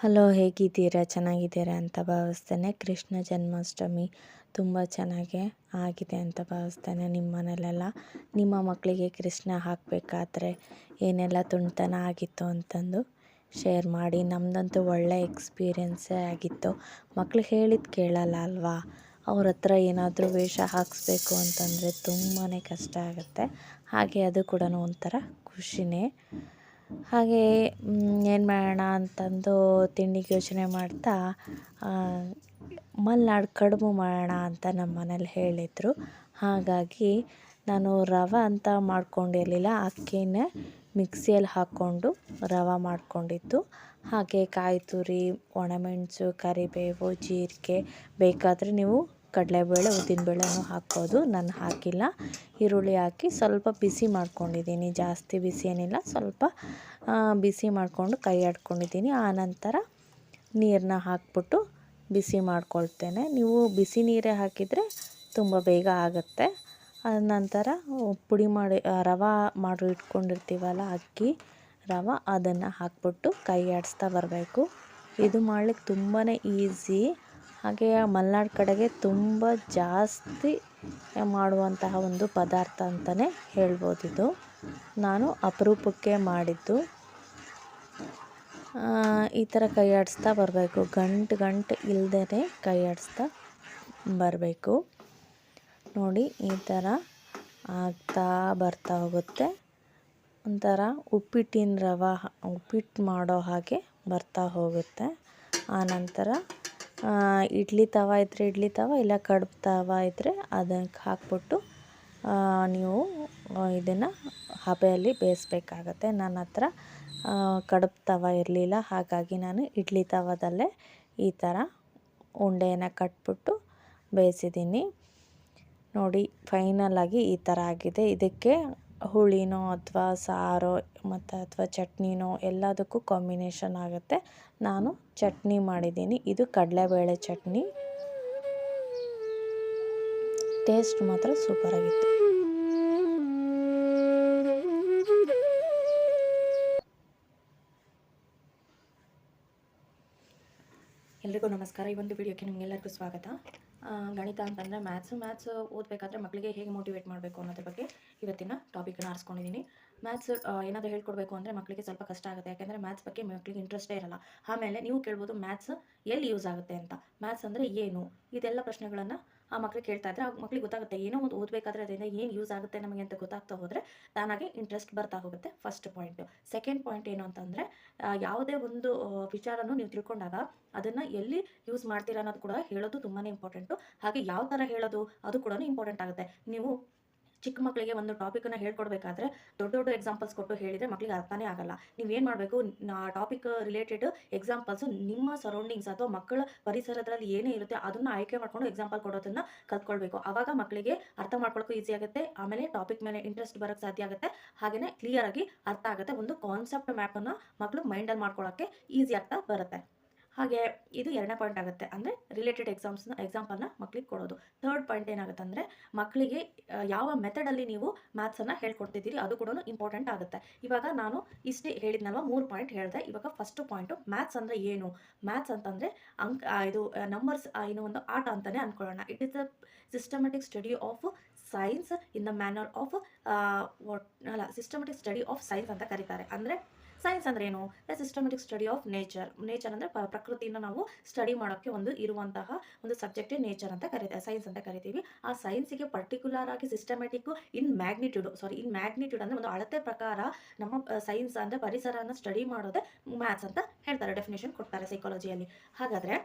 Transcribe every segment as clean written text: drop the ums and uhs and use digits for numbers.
Hello, ಹೇಗಿದ್ದೀರಾ? ಚೆನ್ನಾಗಿದ್ದೀರಾ ಅಂತ ಭಾವಿಸ್ತೇನೆ. ಕೃಷ್ಣ ಜನ್ಮಾಷ್ಟಮಿ ತುಂಬ ಚೆನ್ನಾಗಿ ಆಗಿದೆ ಅಂತ ಭಾವಿಸ್ತೇನೆ. ನಿಮ್ಮ ಮನೇಲೆಲ್ಲ ನಿಮ್ಮ ಮಕ್ಕಳಿಗೆ ಕೃಷ್ಣ ಹಾಕಬೇಕಾದ್ರೆ ಏನೆಲ್ಲ ತುಂಟತನ ಆಗಿತ್ತು ಅಂತಂದು ಶೇರ್ ಮಾಡಿ. ನಮ್ಮದಂತೂ ಒಳ್ಳೆ ಎಕ್ಸ್ಪೀರಿಯೆನ್ಸೇ ಆಗಿತ್ತು. ಮಕ್ಕಳು ಹೇಳಿದ್ದು ಕೇಳಲ್ಲ ಅಲ್ವಾ? ಅವ್ರ ಹತ್ರ ಏನಾದರೂ ವೇಷ ಹಾಕಿಸ್ಬೇಕು ಅಂತಂದರೆ ತುಂಬಾ ಕಷ್ಟ ಆಗುತ್ತೆ. ಹಾಗೆ ಅದು ಕೂಡ ಒಂಥರ ಖುಷಿನೇ. ಹಾಗೆ ಏನು ಮಾಡೋಣ ಅಂತಂದು ತಿಂಡಿಗೆ ಯೋಚನೆ ಮಾಡ್ತಾ ಮಲ್ನಾಡು ಕಡುಬು ಮಾಡೋಣ ಅಂತ ನಮ್ಮ ಮನೇಲಿ ಹೇಳಿದರು. ಹಾಗಾಗಿ ನಾನು ರವೆ ಅಂತ ಮಾಡ್ಕೊಂಡಿರಲಿಲ್ಲ, ಅಕ್ಕಿನೇ ಮಿಕ್ಸಿಯಲ್ಲಿ ಹಾಕ್ಕೊಂಡು ರವೆ ಮಾಡ್ಕೊಂಡಿದ್ದು. ಹಾಗೆ ಕಾಯಿ ತುರಿ, ಒಣಮೆಣಸು, ಕರಿಬೇವು, ಜೀರಿಗೆ, ಬೇಕಾದರೆ ನೀವು ಕಡಲೆಬೇಳೆ, ಉದ್ದಿನಬೇಳೆನೂ ಹಾಕ್ಬೋದು. ನಾನು ಹಾಕಿಲ್ಲ. ಈರುಳ್ಳಿ ಹಾಕಿ ಸ್ವಲ್ಪ ಬಿಸಿ ಮಾಡ್ಕೊಂಡಿದ್ದೀನಿ. ಜಾಸ್ತಿ ಬಿಸಿ ಏನಿಲ್ಲ, ಸ್ವಲ್ಪ ಬಿಸಿ ಮಾಡಿಕೊಂಡು ಕೈ ಆಡ್ಕೊಂಡಿದ್ದೀನಿ. ಆನಂತರ ನೀರನ್ನ ಹಾಕ್ಬಿಟ್ಟು ಬಿಸಿ ಮಾಡ್ಕೊಳ್ತೇನೆ. ನೀವು ಬಿಸಿ ನೀರೇ ಹಾಕಿದರೆ ತುಂಬ ಬೇಗ ಆಗುತ್ತೆ. ನಂತರ ಪುಡಿ ಮಾಡಿ ರವೆ ಮಾಡಿ ಇಟ್ಕೊಂಡಿರ್ತೀವಲ್ಲ, ಅಕ್ಕಿ ರವೆ, ಅದನ್ನು ಹಾಕ್ಬಿಟ್ಟು ಕೈ ಆಡಿಸ್ತಾ ಬರಬೇಕು. ಇದು ಮಾಡ್ಲಿಕ್ಕೆ ತುಂಬಾ ಈಸಿ. ಹಾಗೆ ಮಲೆನಾಡು ಕಡೆಗೆ ತುಂಬ ಜಾಸ್ತಿ ಮಾಡುವಂತಹ ಒಂದು ಪದಾರ್ಥ ಅಂತಲೇ ಹೇಳ್ಬೋದು. ಇದು ನಾನು ಅಪರೂಪಕ್ಕೆ ಮಾಡಿದ್ದು. ಈ ಥರ ಕೈ ಆಡಿಸ್ತಾ ಬರಬೇಕು. ಗಂಟು ಇಲ್ಲದೇ ಕೈ ಆಡಿಸ್ತಾ ಬರಬೇಕು. ನೋಡಿ, ಈ ಥರ ಆಗ್ತಾ ಬರ್ತಾ ಹೋಗುತ್ತೆ. ಒಂಥರ ಉಪ್ಪಿಟ್ಟಿನ ರವೆ, ಉಪ್ಪಿಟ್ಟು ಮಾಡೋ ಹಾಗೆ ಬರ್ತಾ ಹೋಗುತ್ತೆ. ಆನಂತರ ಇಡ್ಲಿ ತವ ಇದ್ದರೆ ಇಡ್ಲಿ ತವ, ಇಲ್ಲ ಕಡುಬು ತವ ಇದ್ದರೆ ಅದಕ್ಕೆ ಹಾಕ್ಬಿಟ್ಟು ನೀವು ಇದನ್ನು ಹಬೆಯಲ್ಲಿ ಬೇಯಿಸ್ಬೇಕಾಗತ್ತೆ. ನನ್ನ ಹತ್ರ ಕಡುಬು ತವ ಇರಲಿಲ್ಲ, ಹಾಗಾಗಿ ನಾನು ಇಡ್ಲಿ ತವದಲ್ಲೇ ಈ ಥರ ಉಂಡೆಯನ್ನು ಕಟ್ಬಿಟ್ಟು ಬೇಯಿಸಿದ್ದೀನಿ. ನೋಡಿ, ಫೈನಲಾಗಿ ಈ ಥರ ಆಗಿದೆ. ಇದಕ್ಕೆ ಹುಳಿನೋ ಅಥವಾ ಸಾರೋ ಅಥವಾ ಚಟ್ನಿನೋ ಎಲ್ಲದಕ್ಕೂ ಕಾಂಬಿನೇಷನ್ ಆಗುತ್ತೆ. ನಾನು ಚಟ್ನಿ ಮಾಡಿದ್ದೀನಿ. ಇದು ಕಡಲೆಬೇಳೆ ಚಟ್ನಿ. ಟೇಸ್ಟ್ ಮಾತ್ರ ಸೂಪರಾಗಿತ್ತು. ಎಲ್ರಿಗೂ ನಮಸ್ಕಾರ. ಈ ಒಂದು ವಿಡಿಯೋಕ್ಕೆ ನಿಮಗೆಲ್ಲರಿಗೂ ಸ್ವಾಗತ. ಗಣಿತ ಅಂತಂದರೆ ಮ್ಯಾಥ್ಸ್ ಓದಬೇಕಾದ್ರೆ ಮಕ್ಕಳಿಗೆ ಹೇಗೆ ಮೋಟಿವೇಟ್ ಮಾಡಬೇಕು ಅನ್ನೋದ್ರ ಬಗ್ಗೆ ಇವತ್ತಿನ ಟಾಪಿಕನ್ನು ಆರಿಸ್ಕೊಂಡಿದ್ದೀನಿ. ಮ್ಯಾಥ್ಸ್ ಏನಾದರೂ ಹೇಳ್ಕೊಡ್ಬೇಕು ಅಂದರೆ ಮಕ್ಕಳಿಗೆ ಸ್ವಲ್ಪ ಕಷ್ಟ ಆಗುತ್ತೆ. ಯಾಕೆಂದರೆ ಮ್ಯಾಥ್ಸ್ ಬಗ್ಗೆ ಮಕ್ಕಳಿಗೆ ಇಂಟ್ರೆಸ್ಟೇ ಇರಲ್ಲ. ಆಮೇಲೆ ನೀವು ಕೇಳ್ಬೋದು, ಮ್ಯಾಥ್ಸ್ ಎಲ್ಲಿ ಯೂಸ್ ಆಗುತ್ತೆ ಅಂತ, ಮ್ಯಾಥ್ಸ್ ಅಂದರೆ ಏನು, ಇದೆಲ್ಲ ಪ್ರಶ್ನೆಗಳನ್ನು ಆ ಮಕ್ಕಳಿಗೆ ಕೇಳ್ತಾ ಇದ್ದರೆ ಆ ಮಕ್ಕಳಿಗೆ ಗೊತ್ತಾಗುತ್ತೆ. ಏನೋ ಒಂದು ಓದಬೇಕಾದ್ರೆ ಅದರಿಂದ ಏನು ಯೂಸ್ ಆಗುತ್ತೆ ನಮಗೆ ಅಂತ ಗೊತ್ತಾಗ್ತಾ ಹೋದರೆ ತಾನಾಗೆ ಇಂಟ್ರೆಸ್ಟ್ ಬರ್ತಾ ಹೋಗುತ್ತೆ. First point. ಸೆಕೆಂಡ್ ಪಾಯಿಂಟ್ ಏನು ಅಂತಂದರೆ, ಯಾವುದೇ ಒಂದು ವಿಚಾರನೂ ನೀವು ತಿಳ್ಕೊಂಡಾಗ ಅದನ್ನು ಎಲ್ಲಿ ಯೂಸ್ ಮಾಡ್ತೀರಾ ಅನ್ನೋದು ಕೂಡ ಹೇಳೋದು ತುಂಬಾ ಇಂಪಾರ್ಟೆಂಟು. ಹಾಗೆ ಯಾವ ಥರ ಹೇಳೋದು ಅದು ಕೂಡ ಇಂಪಾರ್ಟೆಂಟ್ ಆಗುತ್ತೆ. ನೀವು ಚಿಕ್ಕ ಮಕ್ಕಳಿಗೆ ಒಂದು ಟಾಪಿಕನ್ನು ಹೇಳ್ಕೊಡ್ಬೇಕಾದ್ರೆ ದೊಡ್ಡ ಎಕ್ಸಾಂಪಲ್ಸ್ ಕೊಟ್ಟು ಹೇಳಿದರೆ ಮಕ್ಕಳಿಗೆ ಅರ್ಥನೇ ಆಗಲ್ಲ. ನೀವೇನು ಮಾಡಬೇಕು, ಟಾಪಿಕ್ ರಿಲೇಟೆಡ್ ಎಕ್ಸಾಂಪಲ್ಸು ನಿಮ್ಮ ಸರೌಂಡಿಂಗ್ಸ್ ಅಥವಾ ಮಕ್ಕಳ ಪರಿಸರದಲ್ಲಿ ಏನೇ ಇರುತ್ತೆ ಅದನ್ನು ಆಯ್ಕೆ ಮಾಡಿಕೊಂಡು ಎಕ್ಸಾಂಪಲ್ ಕೊಡೋದನ್ನು ಕಲ್ತ್ಕೊಳ್ಬೇಕು. ಆವಾಗ ಮಕ್ಕಳಿಗೆ ಅರ್ಥ ಮಾಡ್ಕೊಳ್ಳೋಕ್ಕೂ ಈಸಿ ಆಗುತ್ತೆ. ಆಮೇಲೆ ಟಾಪಿಕ್ ಮೇಲೆ ಇಂಟ್ರೆಸ್ಟ್ ಬರೋಕ್ಕೆ ಸಾಧ್ಯ ಆಗುತ್ತೆ. ಹಾಗೆಯೇ ಕ್ಲಿಯರಾಗಿ ಅರ್ಥ ಆಗುತ್ತೆ. ಒಂದು ಕಾನ್ಸೆಪ್ಟ್ ಮ್ಯಾಪನ್ನು ಮಕ್ಕಳು ಮೈಂಡಲ್ಲಿ ಮಾಡ್ಕೊಳ್ಳೋಕ್ಕೆ ಈಸಿ ಆಗ್ತಾ ಬರುತ್ತೆ. ಹಾಗೆ ಇದು ಎರಡನೇ ಪಾಯಿಂಟ್ ಆಗುತ್ತೆ, ಅಂದರೆ ರಿಲೇಟೆಡ್ ಎಕ್ಸಾಂಪಲ್ನ ಮಕ್ಕಳಿಗೆ ಕೊಡೋದು. ಥರ್ಡ್ ಪಾಯಿಂಟ್ ಏನಾಗುತ್ತೆ ಅಂದರೆ, ಮಕ್ಕಳಿಗೆ ಯಾವ ಮೆಥಡಲ್ಲಿ ನೀವು ಮ್ಯಾಥ್ಸನ್ನು ಹೇಳ್ಕೊಡ್ತಿದ್ದೀರಿ ಅದು ಕೂಡ ಇಂಪಾರ್ಟೆಂಟ್ ಆಗುತ್ತೆ. ಇವಾಗ ನಾನು ಇಷ್ಟೇ ಹೇಳಿದ್ನಲ್ವ, 3 ಪಾಯಿಂಟ್ ಹೇಳಿದೆ. ಇವಾಗ ಫಸ್ಟ್ ಪಾಯಿಂಟು, ಮ್ಯಾಥ್ಸ್ ಅಂದರೆ ಏನು? ಮ್ಯಾಥ್ಸ್ ಅಂತಂದರೆ ಇದು ನಂಬರ್ಸ್ ಏನೋ ಒಂದು ಆಟ ಅಂತಲೇ ಅಂದ್ಕೊಳ್ಳೋಣ. It is a systematic study of science in the manner of systematic study of science ಅಂತ ಕರೀತಾರೆ. ಅಂದರೆ ಸೈನ್ಸ್ ಅಂದರೆ ಏನು? ಸಿಸ್ಟಮೆಟಿಕ್ ಸ್ಟಡಿ ಆಫ್ ನೇಚರ್ ಅಂದರೆ ಪ್ರಕೃತಿಯನ್ನು ನಾವು ಸ್ಟಡಿ ಮಾಡೋಕ್ಕೆ ಇರುವಂತಹ ಒಂದು ಸಬ್ಜೆಕ್ಟೇ ನೇಚರ್ ಅಂತ ಕರೀತಾರೆ, ಸೈನ್ಸ್ ಅಂತ ಕರಿತೀವಿ. ಆ ಸೈನ್ಸಿಗೆ ಪರ್ಟಿಕ್ಯುಲರ್ ಆಗಿ ಸಿಸ್ಟಮೆಟಿಕ್ ಇನ್ ಮ್ಯಾಗ್ನಿಟ್ಯೂಡ್ ಅಂದರೆ ಒಂದು ಅಳತೆ ಪ್ರಕಾರ ನಮ್ಮ ಸೈನ್ಸ್ ಅಂದರೆ ಪರಿಸರನ ಸ್ಟಡಿ ಮಾಡೋದೇ ಮ್ಯಾಥ್ಸ್ ಅಂತ ಹೇಳ್ತಾರೆ, ಡೆಫಿನೇಷನ್ ಕೊಡ್ತಾರೆ ಸೈಕಾಲಜಿಯಲ್ಲಿ. ಹಾಗಾದರೆ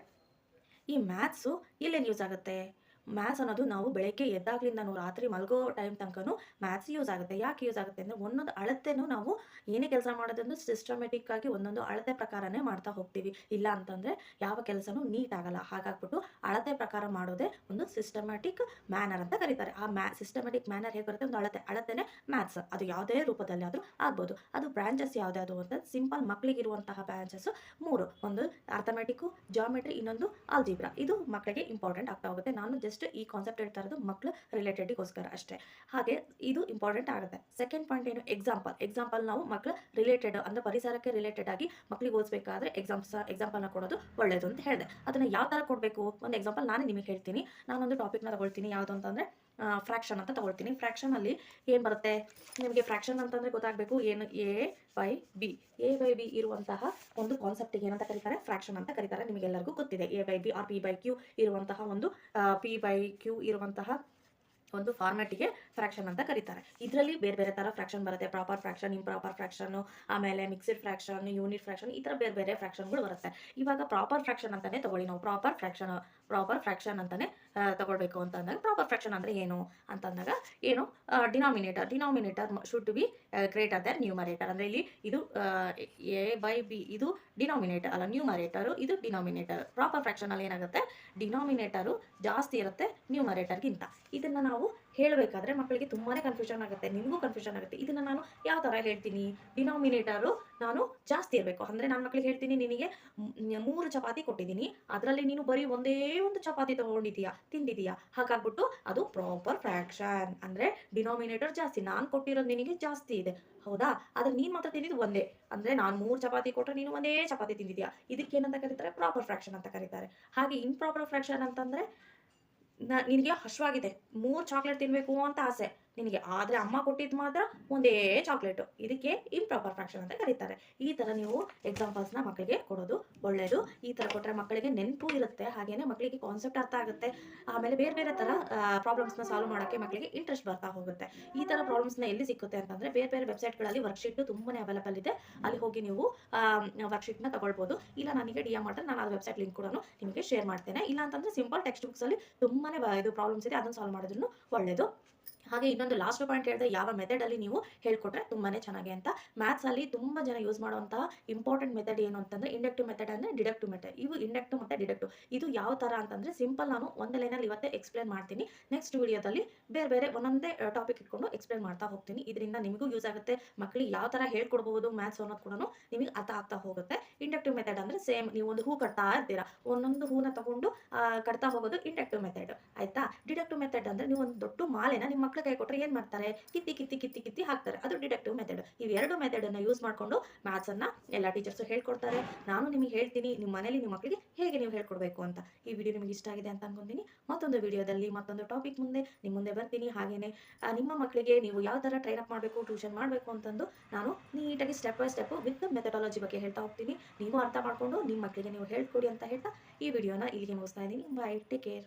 ಈ ಮ್ಯಾಥ್ಸು ಎಲ್ಲೆಲ್ಲಿ ಯೂಸ್ ಆಗುತ್ತೆ? ಮ್ಯಾಥ್ಸ್ ಅನ್ನೋದು ನಾವು ಬೆಳಗ್ಗೆ ಎದ್ದಾಗಲಿಂದ ನಾವು ರಾತ್ರಿ ಮಲಗೋ ಟೈಮ್ ತನಕನೂ ಮ್ಯಾಥ್ಸ್ ಯೂಸ್ ಆಗುತ್ತೆ. ಯಾಕೆ ಯೂಸ್ ಆಗುತ್ತೆ ಅಂದರೆ, ಒಂದೊಂದು ಅಳತೆನೂ ನಾವು ಏನೇ ಕೆಲಸ ಮಾಡೋದಂದ್ರೆ ಸಿಸ್ಟಮೆಟಿಕ್ ಆಗಿ ಒಂದೊಂದು ಅಳತೆ ಪ್ರಕಾರನೇ ಮಾಡ್ತಾ ಹೋಗ್ತೀವಿ. ಇಲ್ಲ ಅಂತಂದರೆ ಯಾವ ಕೆಲಸನೂ ನೀಟ್ ಆಗಲ್ಲ. ಹಾಗಾಗ್ಬಿಟ್ಟು ಅಳತೆ ಪ್ರಕಾರ ಮಾಡೋದೇ ಒಂದು ಸಿಸ್ಟಮ್ಯಾಟಿಕ್ ಮ್ಯಾನರ್ ಅಂತ ಕರೀತಾರೆ. ಆ ಸಿಸ್ಟಮ್ಯಾಟಿಕ್ ಮ್ಯಾನರ್ ಹೇಗೆ ಬರುತ್ತೆ? ಒಂದು ಅಳತೆನೇ ಮ್ಯಾಥ್ಸ್. ಅದು ಯಾವುದೇ ರೂಪದಲ್ಲಿ ಆದರೂ ಆಗ್ಬೋದು. ಅದು ಬ್ರಾಂಚಸ್ ಯಾವುದ್ಯಾವುದು ಅಂತ ಸಿಂಪಲ್ ಮಕ್ಕಳಿಗಿರುವಂತಹ ಬ್ರಾಂಚಸ್ 3: ಒಂದು ಅರ್ಥಮೆಟಿಕ್ಕು, ಜಾಮೆಟ್ರಿ, ಇನ್ನೊಂದು ಆಲ್ಜಿಬ್ರಾ. ಇದು ಮಕ್ಕಳಿಗೆ ಇಂಪಾರ್ಟೆಂಟ್ ಆಗ್ತಾ ಹೋಗುತ್ತೆ. ನಾನು ಜಸ್ಟ್ ಜಸ್ಟ್ ಈ ಕಾನ್ಸೆಪ್ಟ್ ಹೇಳ್ತಾ ಇರೋದು ಮಕ್ಕಳು ರಿಲೇಟೆಡ್ಗೋಸ್ಕರ ಅಷ್ಟೇ. ಹಾಗೆ ಇದು ಇಂಪಾರ್ಟೆಂಟ್ ಆಗುತ್ತೆ. ಸೆಕೆಂಡ್ ಪಾಯಿಂಟ್ ಏನು, ಎಕ್ಸಾಂಪಲ್ ನಾವು ಮಕ್ಕಳ ರಿಲೇಟೆಡ್ ಅಂದರೆ ಪರಿಸರಕ್ಕೆ ರಿಲೇಟೆಡ್ ಆಗಿ ಮಕ್ಕಳಿಗೆ ಓದಿಸಬೇಕಾದ್ರೆ ಎಕ್ಸಾಂಪಲ್ನ ಕೊಡೋದು ಒಳ್ಳೆಯದು ಅಂತ ಹೇಳಿದೆ. ಅದನ್ನು ಯಾವ ಥರ ಕೊಡಬೇಕು, ಒಂದು ಎಕ್ಸಾಂಪಲ್ ನಾನೇ ನಿಮಗೆ ಹೇಳ್ತೀನಿ. ನಾನೊಂದು ಟಾಪಿಕ್ನ ತಗೊಳ್ತೀನಿ, ಯಾವುದು ಅಂತಂದರೆ ಫ್ರ್ಯಾಕ್ಷನ್ ಅಂತ ತಗೊಳ್ತೀನಿ. ಫ್ರ್ಯಾಕ್ಷನಲ್ಲಿ ಏನು ಬರುತ್ತೆ ನಿಮಗೆ, ಫ್ರ್ಯಾಕ್ಷನ್ ಅಂತಂದರೆ ಗೊತ್ತಾಗಬೇಕು ಏನು, A/B ಇರುವಂತಹ ಒಂದು ಕಾನ್ಸೆಪ್ಟಿಗೆ ಏನಂತ ಕರೀತಾರೆ, ಫ್ರ್ಯಾಕ್ಷನ್ ಅಂತ ಕರೀತಾರೆ. ನಿಮಗೆಲ್ಲರಿಗೂ ಗೊತ್ತಿದೆ. A/B ಆರ್ P/Q ಇರುವಂತಹ ಒಂದು P/Q ಇರುವಂತಹ ಒಂದು ಫಾರ್ಮ್ಯಾಟಿಗೆ ಫ್ರ್ಯಾಕ್ಷನ್ ಅಂತ ಕರೀತಾರೆ. ಇದರಲ್ಲಿ ಬೇರೆ ಬೇರೆ ಥರ ಫ್ರ್ಯಾಕ್ಷನ್ ಬರುತ್ತೆ. ಪ್ರಾಪರ್ ಫ್ರ್ಯಾಕ್ಷನ್, ಇಂಪ್ರಾಪರ್ ಫ್ರ್ಯಾಕ್ಷನ್, ಆಮೇಲೆ ಮಿಕ್ಸ್ಡ್ ಫ್ರ್ಯಾಕ್ಷನ್, ಯೂನಿಟ್ ಫ್ರ್ಯಾಕ್ಷನ್, ಈ ಥರ ಬೇರೆ ಬೇರೆ ಫ್ರ್ಯಾಕ್ಷನ್ಗಳು ಬರುತ್ತೆ. ಇವಾಗ ಪ್ರಾಪರ್ ಫ್ರ್ಯಾಕ್ಷನ್ ಅಂತಾನೆ ತಗೊಳ್ಳಿ. ನಾವು ಪ್ರಾಪರ್ ಫ್ರ್ಯಾಕ್ಷನ್ ಅಂತಾನೆ ತಗೊಳ್ಬೇಕು ಅಂತ ಅಂದಾಗ, ಪ್ರಾಪರ್ ಫ್ರ್ಯಾಕ್ಷನ್ ಅಂದರೆ ಏನು ಅಂತಂದಾಗ ಏನು, denominator should be greater than numerator. ಅಂದರೆ ಇಲ್ಲಿ ಇದು A/B ಇದು ಡಿನಾಮಿನೇಟರ್ ಅಲ್ಲ, ನ್ಯೂಮರೇಟರು ಇದು ಡಿನಾಮಿನೇಟರ್. ಪ್ರಾಪರ್ ಫ್ರ್ಯಾಕ್ಷನಲ್ಲಿ ಏನಾಗುತ್ತೆ, ಡಿನಾಮಿನೇಟರು ಜಾಸ್ತಿ ಇರುತ್ತೆ ನ್ಯೂಮರೇಟರ್ಗಿಂತ. ಇದನ್ನು ನಾವು ಹೇಳಬೇಕಾದ್ರೆ ಮಕ್ಕಳಿಗೆ ತುಂಬಾ ಕನ್ಫ್ಯೂಷನ್ ಆಗುತ್ತೆ, ನಿಮಗೂ ಕನ್ಫ್ಯೂಷನ್ ಆಗುತ್ತೆ. ಇದನ್ನು ನಾನು ಯಾವ ಥರ ಹೇಳ್ತೀನಿ, ಡಿನಾಮಿನೇಟರು ನಾನು ಜಾಸ್ತಿ ಇರಬೇಕು ಅಂದರೆ ನಾನು ಮಕ್ಕಳಿಗೆ ಹೇಳ್ತೀನಿ, ನಿನಗೆ 3 ಚಪಾತಿ ಕೊಟ್ಟಿದ್ದೀನಿ, ಅದರಲ್ಲಿ ನೀನು ಬರೀ ಒಂದೇ ಒಂದು ಚಪಾತಿ ತಿಂದಿದೀಯಾ, ಹಾಗಾಗ್ಬಿಟ್ಟು ಅದು ಪ್ರಾಪರ್ ಫ್ರ್ಯಾಕ್ಷನ್. ಅಂದರೆ ಡಿನಾಮಿನೇಟರ್ ಜಾಸ್ತಿ, ನಾನು ಕೊಟ್ಟಿರೋದು ನಿನಗೆ ಜಾಸ್ತಿ ಇದೆ, ಹೌದಾ, ಆದರೆ ನೀನು ಮಾತ್ರ ತಿಂದಿದ್ದು ಒಂದೇ. ಅಂದರೆ ನಾನು 3 ಚಪಾತಿ ಕೊಟ್ಟರೆ ನೀನು ಒಂದೇ ಚಪಾತಿ ತಿಂದಿದ್ಯಾ, ಇದಕ್ಕೇನಂತ ಕರೀತಾರೆ, ಪ್ರಾಪರ್ ಫ್ರ್ಯಾಕ್ಷನ್ ಅಂತ ಕರೀತಾರೆ. ಹಾಗೆ ಇಂಪ್ರಾಪರ್ ಫ್ರ್ಯಾಕ್ಷನ್ ಅಂತಂದರೆ, ನಿನಗೆ ಹಶ್ವಾಗಿದೆ, 3 ಚಾಕ್ಲೇಟ್ ತಿನ್ನಬೇಕು ಅಂತ ಆಸೆ ನಿನಗೆ, ಆದರೆ ಅಮ್ಮ ಕೊಟ್ಟಿದ್ದು ಮಾತ್ರ ಒಂದೇ ಚಾಕ್ಲೇಟು, ಇದಕ್ಕೆ ಇಂಪ್ರಾಪರ್ ಫ್ರ್ಯಾಕ್ಷನ್ ಅಂತ ಕರೀತಾರೆ. ಈ ಥರ ನೀವು ಎಕ್ಸಾಂಪಲ್ಸ್ನ ಮಕ್ಕಳಿಗೆ ಕೊಡೋದು ಒಳ್ಳೆಯದು. ಈ ಥರ ಕೊಟ್ಟರೆ ಮಕ್ಕಳಿಗೆ ನೆನಪು ಇರುತ್ತೆ, ಹಾಗೆಯೇ ಮಕ್ಕಳಿಗೆ ಕಾನ್ಸೆಪ್ಟ್ ಅರ್ಥ ಆಗುತ್ತೆ. ಆಮೇಲೆ ಬೇರೆ ಬೇರೆ ಥರ ಪ್ರಾಬ್ಲಮ್ಸ್ನ ಸಾಲ್ವ್ ಮಾಡೋಕ್ಕೆ ಮಕ್ಕಳಿಗೆ ಇಂಟ್ರೆಸ್ಟ್ ಬರ್ತಾ ಹೋಗುತ್ತೆ. ಈ ಥರ ಪ್ರಾಬ್ಲಮ್ಸ್ನ ಎಲ್ಲಿ ಸಿಕ್ಕುತ್ತೆ ಅಂತಂದರೆ, ಬೇರೆ ಬೇರೆ ವೆಬ್ಸೈಟ್ಗಳಲ್ಲಿ ವರ್ಕ್ಶೀಟ್ ತುಂಬಾ ಅವೈಲೇಬಲ್ ಇದೆ, ಅಲ್ಲಿ ಹೋಗಿ ನೀವು ವರ್ಕ್ಶೀಟ್ನ ತಗೊಳ್ಬೋದು. ಇಲ್ಲ ನನಗೆ DM ಮಾಡಿದ್ರೆ ನಾನು ಆ ವೆಬ್ಸೈಟ್ ಲಿಂಕ್ ಕೂಡ ನಿಮಗೆ ಶೇರ್ ಮಾಡ್ತೇನೆ. ಇಲ್ಲ ಅಂತಂದರೆ ಸಿಂಪಲ್ ಟೆಕ್ಸ್ಟ್ ಬುಕ್ಸಲ್ಲಿ ತುಂಬಾ ಇದು ಪ್ರಾಬ್ಲಮ್ಸ್ ಇದೆ, ಅದನ್ನು ಸಾಲ್ವ್ ಮಾಡೋದ್ರೂ ಒಳ್ಳೆಯದು. ಹಾಗೆ ಇನ್ನೊಂದು ಲಾಸ್ಟ್ ಪಾಯಿಂಟ್ ಹೇಳಿದೆ, ಯಾವ ಮೆಥಡಲ್ಲಿ ನೀವು ಹೇಳ್ಕೊಟ್ರೆ ತುಂಬಾ ಚೆನ್ನಾಗಿ ಅಂತ. ಮ್ಯಾಥ್ಸಲ್ಲಿ ತುಂಬ ಜನ ಯೂಸ್ ಮಾಡುವಂತಹ ಇಂಪಾರ್ಟೆಂಟ್ ಮೆಥಡ್ ಏನು ಅಂತಂದರೆ, ಇಂಡಕ್ಟಿವ್ ಮೆಥಡ್ ಅಂದರೆ ಡಿಡಕ್ಟಿವ್ ಮೆಥಡ್. ಇವು ಇಂಡಕ್ಟಿವ್ ಮತ್ತು ಡಿಡಕ್ಟಿವ್ ಇದು ಯಾವ ಥರ ಅಂತಂದರೆ, ಸಿಂಪಲ್ ನಾನು ಒಂದು ಲೈನಲ್ಲಿ ಇವತ್ತೇ ಎಕ್ಸ್ಪ್ಲೇನ್ ಮಾಡ್ತೀನಿ. ನೆಕ್ಸ್ಟ್ ವಿಡಿಯೋದಲ್ಲಿ ಬೇರೆ ಬೇರೆ ಒಂದೊಂದೇ ಟಾಪಿಕ್ ಇಟ್ಕೊಂಡು ಎಕ್ಸ್ಪ್ಲೇನ್ ಮಾಡ್ತಾ ಹೋಗ್ತೀನಿ. ಇದರಿಂದ ನಿಮಗೂ ಯೂಸ್ ಆಗುತ್ತೆ, ಮಕ್ಕಳಿಗೆ ಯಾವ ಥರ ಹೇಳ್ಕೊಡ್ಬೋದು ಮ್ಯಾಥ್ಸ್ ಅನ್ನೋದು ಕೂಡ ನಿಮಗೆ ಅರ್ಥ ಆಗ್ತಾ ಹೋಗುತ್ತೆ. ಇಂಡಕ್ಟಿವ್ ಮೆಥಡ್ ಅಂದರೆ ಸೇಮ್, ನೀವು ಒಂದು ಹೂ ಕಟ್ತಾ ಇರ್ತೀರಾ, ಒಂದೊಂದು ಹೂನ ತಗೊಂಡು ಕಟ್ತಾ ಹೋಗೋದು ಇಂಡಕ್ಟಿವ್ ಮೆಥಡ್, ಆಯ್ತಾ. ಡಿಡಕ್ಟಿವ್ ಮೆಥಡ್ ಅಂದರೆ ನೀವು ಒಂದು ದೊಡ್ಡ ಮಾಲೆನ ನಿಮ್ಮ ಮಕ್ಕಳ ಕೈ ಕೊಟ್ಟರೆ ಏನು ಮಾಡ್ತಾರೆ, ಕಿತ್ತಿ ಹಾಕ್ತಾರೆ, ಅದು ಡಿಡಕ್ಟಿವ್ ಮೆಥಡ್. ಇವೆರಡು ಮೆಥಡನ್ನು ಯೂಸ್ ಮಾಡಿಕೊಂಡು ಮ್ಯಾಥ್ಸನ್ನು ಎಲ್ಲ ಟೀಚರ್ಸು ಹೇಳ್ಕೊಡ್ತಾರೆ. ನಾನು ನಿಮಗೆ ಹೇಳ್ತೀನಿ, ನಿಮ್ಮ ಮನೇಲಿ ನಿಮ್ಮ ಮಕ್ಕಳಿಗೆ ಹೇಗೆ ನೀವು ಹೇಳ್ಕೊಡ್ಬೇಕು ಅಂತ. ಈ ವಿಡಿಯೋ ನಿಮಗೆ ಇಷ್ಟ ಆಗಿದೆ ಅಂತ ಅನ್ಕೊಂತೀನಿ. ಮತ್ತೊಂದು ವಿಡಿಯೋದಲ್ಲಿ ಮತ್ತೊಂದು ಟಾಪಿಕ್ ನಿಮ್ಮ ಮುಂದೆ ಬರ್ತೀನಿ. ಹಾಗೆಯೇ ನಿಮ್ಮ ಮಕ್ಕಳಿಗೆ ನೀವು ಯಾವ ಥರ ಟ್ರೈನ್ ಅಪ್ ಮಾಡಬೇಕು, ಟ್ಯೂಷನ್ ಮಾಡಬೇಕು ಅಂತಂದು ನಾನು ನೀಟಾಗಿ step by step with methodology ಬಗ್ಗೆ ಹೇಳ್ತಾ ಹೋಗ್ತೀನಿ. ನೀವು ಅರ್ಥ ಮಾಡಿಕೊಂಡು ನಿಮ್ಮ ಮಕ್ಕಳಿಗೆ ನೀವು ಹೇಳ್ಕೊಡಿ ಅಂತ ಹೇಳ್ತಾ ಈ ವಿಡಿಯೋನ ಇಲ್ಲಿಗೆ ಮುಗಿಸ್ತಾ ಇದ್ದೀನಿ. By, take care.